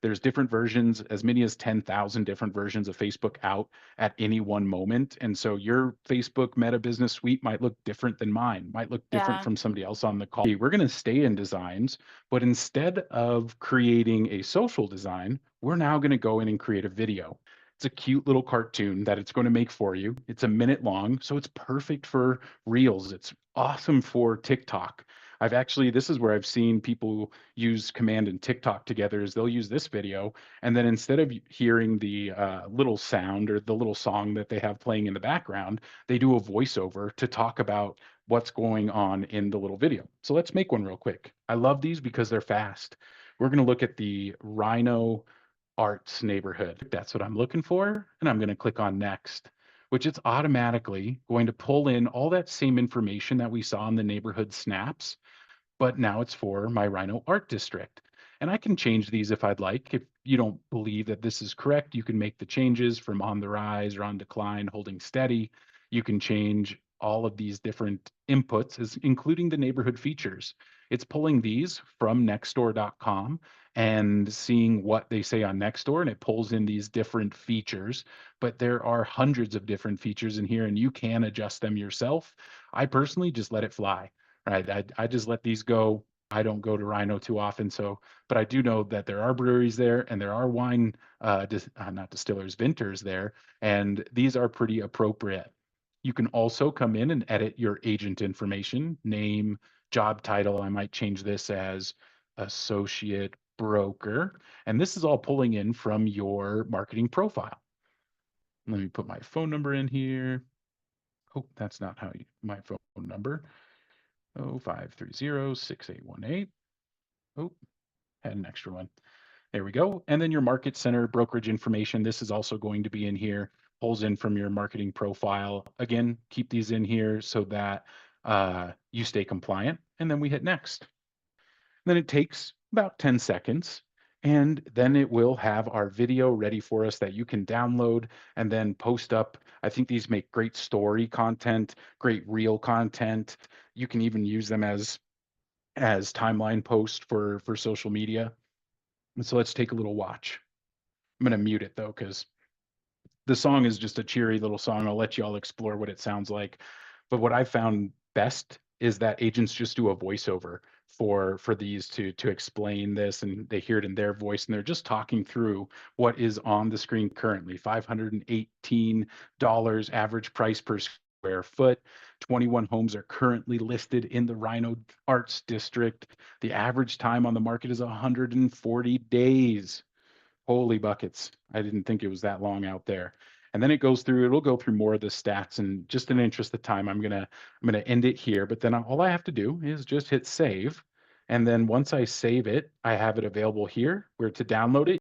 There's different versions, as many as 10,000 different versions of Facebook out at any one moment. And so your Facebook Meta Business Suite might look different than mine, might look different Yeah. from somebody else on the call. We're going to stay in designs, but instead of creating a social design, we're now going to go in and create a video. It's a cute little cartoon that it's going to make for you. It's a minute long, so it's perfect for Reels. It's awesome for TikTok. This is where I've seen people use Command and TikTok together is they'll use this video, and then instead of hearing the little sound or the little song that they have playing in the background, they do a voiceover to talk about what's going on in the little video. So let's make one real quick. I love these because they're fast. We're going to look at the Rhino Arts neighborhood. That's what I'm looking for, and I'm going to click on next, which it's automatically going to pull in all that same information that we saw in the neighborhood snaps, but now it's for my Rhino Art District. And I can change these if I'd like. If you don't believe that this is correct, you can make the changes from on the rise or on decline, holding steady. You can change all of these different inputs, including the neighborhood features. It's pulling these from nextdoor.com and seeing what they say on Nextdoor, and it pulls in these different features. But there are hundreds of different features in here, and you can adjust them yourself. I personally just let it fly. Right. I just let these go. I don't go to Rhino too often, so but I do know that there are breweries there and there are wine, not distillers, vintners there, and these are pretty appropriate. You can also come in and edit your agent information, name, job title. I might change this as associate broker, and this is all pulling in from your marketing profile. Let me put my phone number in here. Oh, that's not my phone number. 0530-6818. Oh, had an extra one. There we go. And then your market center brokerage information. This is also going to be in here, pulls in from your marketing profile. Again, keep these in here so that you stay compliant. And then we hit next. Then it takes about 10 seconds. And then it will have our video ready for us that you can download and then post up. I think these make great story content, great reel content. You can even use them as timeline post for social media. And so let's take a little watch. I'm going to mute it though, because the song is just a cheery little song. I'll let you all explore what it sounds like. But what I found best is that agents just do a voiceover for these to explain this, and they hear it in their voice, and they're just talking through what is on the screen currently. $518 average price per square foot. 21 homes are currently listed in the Rhino Arts District. The average time on the market is 140 days. Holy buckets. I didn't think it was that long out there. And then it'll go through more of the stats, and just in the interest of time, I'm gonna end it here. But then all I have to do is just hit save. And then once I save it, I have it available here where to download it.